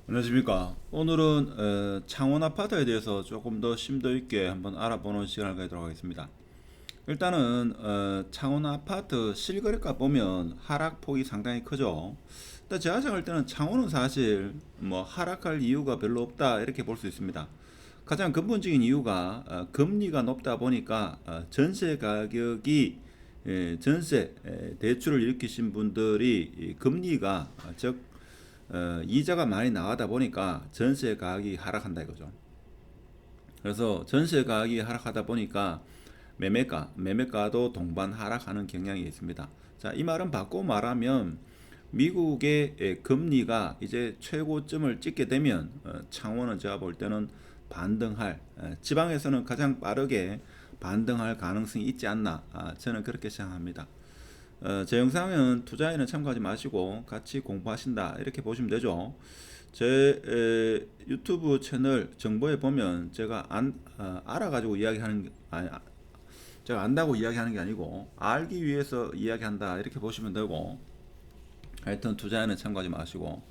안녕하십니까. 오늘은 창원 아파트에 대해서 조금 더 심도 있게 한번 알아보는 시간을 갖도록 하겠습니다. 일단은 창원 아파트 실거래가 보면 하락폭이 상당히 크죠. 근데 제가 생각할 때는 창원은 사실 뭐 하락할 이유가 별로 없다 이렇게 볼 수 있습니다. 가장 근본적인 이유가 금리가 높다 보니까 전세 가격이 전세 대출을 일으키신 분들이 이 금리가 즉 이자가 많이 나가다 보니까 전세 가격이 하락한다 이거죠. 그래서 전세 가격이 하락하다 보니까 매매가도 동반 하락하는 경향이 있습니다. 자, 이 말은 바꿔 말하면 미국의 금리가 이제 최고점을 찍게 되면 창원은 제가 볼 때는 반등할, 지방에서는 가장 빠르게 반등할 가능성이 있지 않나, 저는 그렇게 생각합니다. 제 영상은 투자에는 참고하지 마시고 같이 공부하신다 이렇게 보시면 되죠. 제 유튜브 채널 정보에 보면 제가 알아가지고 이야기하는 제가 안다고 이야기하는 게 아니고 알기 위해서 이야기한다 이렇게 보시면 되고, 하여튼 투자에는 참고하지 마시고,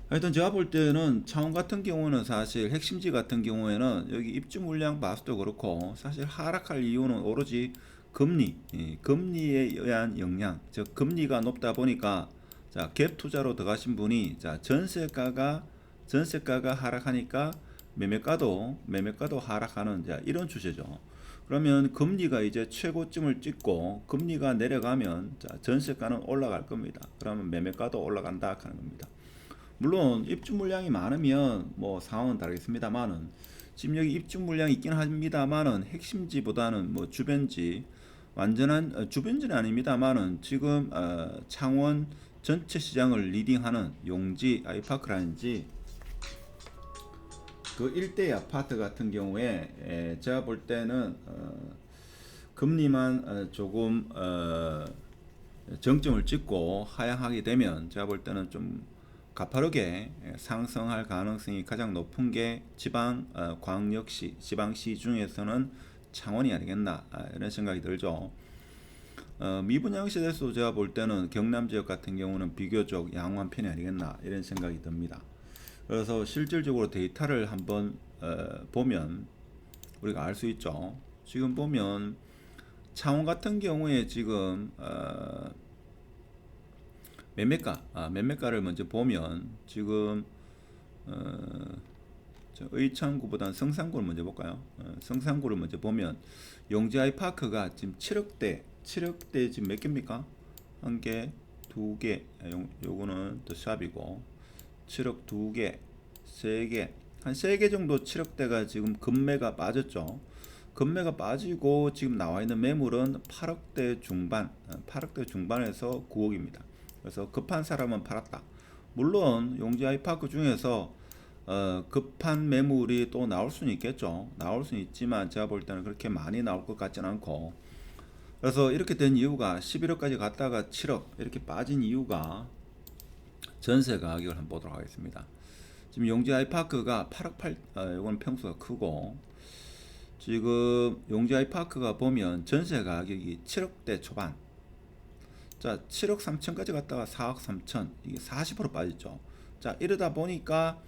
하여튼 제가 볼 때는 차원 같은 경우는 사실 핵심지 같은 경우에는 여기 입주 물량 봐서도 그렇고 사실 하락할 이유는 오로지 금리에 의한 영향, 즉 금리가 높다 보니까 갭 투자로 들어가신 분이 전세가가 하락하니까 매매가도 하락하는 이런 추세죠. 그러면 금리가 이제 최고점을 찍고 금리가 내려가면 전세가는 올라갈 겁니다. 그러면 매매가도 올라간다 하는 겁니다. 물론 입주 물량이 많으면 뭐 상황은 다르겠습니다만은 지금 여기 입주 물량이 있긴 합니다만은 핵심지보다는 뭐 주변지, 완전한 주변지는 아닙니다만은 지금 창원 전체 시장을 리딩하는 용지 아이파크라든지 그 일대 아파트 같은 경우에 제가 볼 때는 금리만 조금 정점을 찍고 하향하게 되면 제가 볼 때는 좀 가파르게 상승할 가능성이 가장 높은 게 지방 광역시, 지방시 중에서는 창원이 아니겠나, 이런 생각이 들죠. 미분양시대에서 제가 볼 때는 경남 지역 같은 경우는 비교적 양호한 편이 아니겠나 이런 생각이 듭니다. 그래서 실질적으로 데이터를 한번 보면 우리가 알 수 있죠. 지금 보면 창원 같은 경우에 지금 매매가를 먼저 보면 지금 의창구보다는 성산구를 먼저 볼까요? 성산구를 먼저 보면 용지 아이파크가 지금 7억대 지금 몇 개입니까? 한 개, 두 개, 요거는 더 샵이고 7억 두 개, 세 개, 한 세 개 정도 7억대가 지금 급매가 빠졌죠. 급매가 빠지고 지금 나와 있는 매물은 8억대 중반, 8억대 중반에서 9억입니다. 그래서 급한 사람은 팔았다. 물론 용지 아이파크 중에서 급한 매물이 또 나올 수는 있겠죠. 나올 수는 있지만 제가 볼 때는 그렇게 많이 나올 것 같지는 않고, 그래서 이렇게 된 이유가 11억까지 갔다가 7억 이렇게 빠진 이유가 전세 가격을 한번 보도록 하겠습니다. 지금 용지 아이파크가 8억 8, 이건 평수가 크고 지금 용지 아이파크가 보면 전세 가격이 7억대 초반, 자 7억 3천까지 갔다가 4억 3천, 이게 40% 빠졌죠. 자 이러다 보니까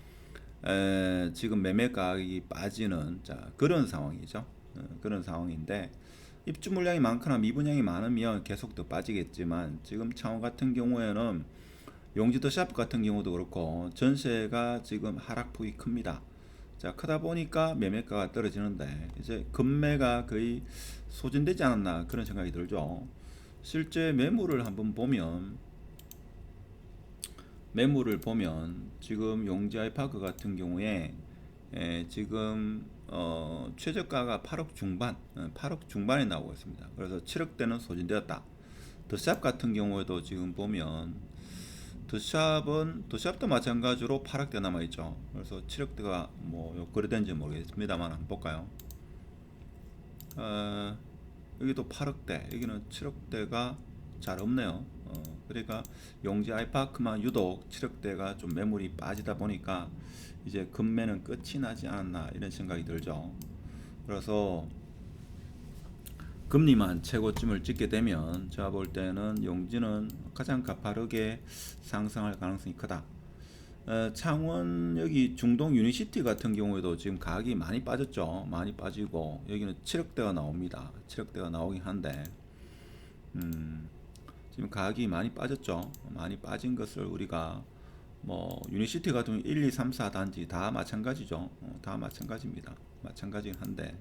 지금 매매 가격이 빠지는 그런 상황이죠. 그런 상황인데 입주 물량이 많거나 미분양이 많으면 계속 더 빠지겠지만 지금 창원 같은 경우에는 용지더 샵 같은 경우도 그렇고 전세가 지금 하락폭이 큽니다. 자 크다 보니까 매매가가 떨어지는데 이제 급매가 거의 소진되지 않았나 그런 생각이 들죠. 실제 매물을 보면 지금 용지 아이파크 같은 경우에 지금 최저가가 8억 중반, 8억 중반에 나오고 있습니다. 그래서 7억대는 소진되었다. 더샵 같은 경우에도 지금 보면 더샵도 마찬가지로 8억대 남아있죠. 그래서 7억대가 뭐 거래된지 모르겠습니다만 한번 볼까요? 여기도 8억대, 여기는 7억대가 잘 없네요. 그러니까 용지 아이파크만 유독 7억대가 좀 매물이 빠지다 보니까 이제 급매는 끝이 나지 않았나 이런 생각이 들죠. 그래서 금리만 최고점을 찍게 되면 제가 볼 때는 용지는 가장 가파르게 상승할 가능성이 크다. 창원 여기 중동 유니시티 같은 경우에도 지금 가격이 많이 빠졌죠. 많이 빠지고 여기는 7억대가 나옵니다. 7억대가 나오긴 한데 지금 가격이 많이 빠졌죠. 많이 빠진 것을 우리가 뭐 유니시티 같은 경우 1, 2, 3, 4 단지 다 마찬가지죠. 다 마찬가지입니다. 마찬가지긴 한데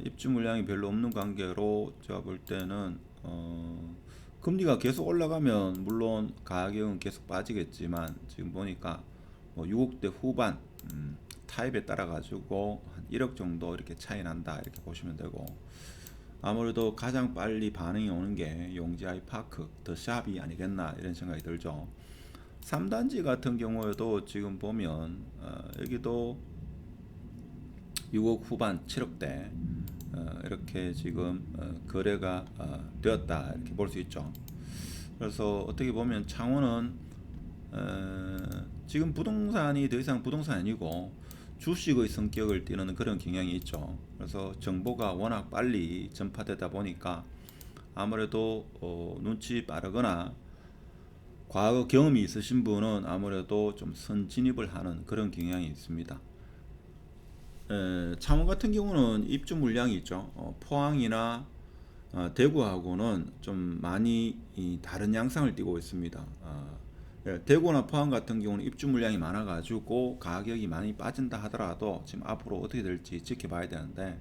입주 물량이 별로 없는 관계로 제가 볼 때는 금리가 계속 올라가면 물론 가격은 계속 빠지겠지만 지금 보니까 뭐 6억대 후반 타입에 따라 가지고 한 1억 정도 이렇게 차이 난다 이렇게 보시면 되고 아무래도 가장 빨리 반응이 오는 게 용지 아이파크 더 샵이 아니겠나 이런 생각이 들죠. 3단지 같은 경우에도 지금 보면 여기도 6억 후반 7억대 이렇게 지금 거래가 되었다 이렇게 볼 수 있죠. 그래서 어떻게 보면 창원은 지금 부동산이 더 이상 부동산이 아니고 주식의 성격을 띠는 그런 경향이 있죠. 그래서 정보가 워낙 빨리 전파되다 보니까 아무래도 눈치 빠르거나 과거 경험이 있으신 분은 아무래도 좀 선진입을 하는 그런 경향이 있습니다. 창원 같은 경우는 입주 물량이 있죠. 포항이나 대구하고는 좀 많이 다른 양상을 띠고 있습니다. 대구나 포항 같은 경우는 입주 물량이 많아가지고 가격이 많이 빠진다 하더라도 지금 앞으로 어떻게 될지 지켜봐야 되는데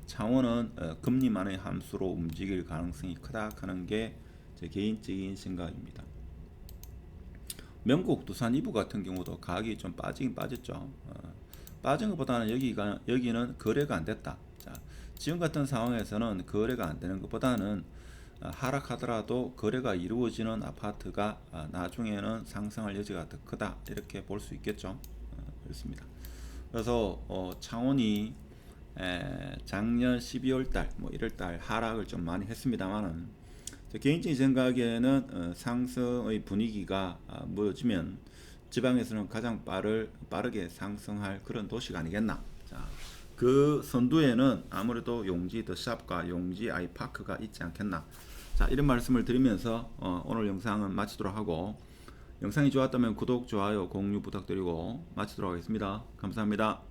창원은 금리만의 함수로 움직일 가능성이 크다 하는 게 제 개인적인 생각입니다. 명곡, 두산 이부 같은 경우도 가격이 좀 빠지긴 빠졌죠. 빠진 것보다는 여기는 거래가 안 됐다. 자, 지금 같은 상황에서는 거래가 안 되는 것보다는 하락하더라도 거래가 이루어지는 아파트가 나중에는 상승할 여지가 더 크다 이렇게 볼 수 있겠죠. 그렇습니다. 그래서 창원이 작년 12월달, 뭐 1월달 하락을 좀 많이 했습니다만은 개인적인 생각에는 상승의 분위기가 무너지면 지방에서는 가장 빠르게 상승할 그런 도시가 아니겠나. 자, 그 선두에는 아무래도 용지 더 샵과 용지 아이파크가 있지 않겠나. 자, 이런 말씀을 드리면서 오늘 영상은 마치도록 하고 영상이 좋았다면 구독, 좋아요, 공유 부탁드리고 마치도록 하겠습니다. 감사합니다.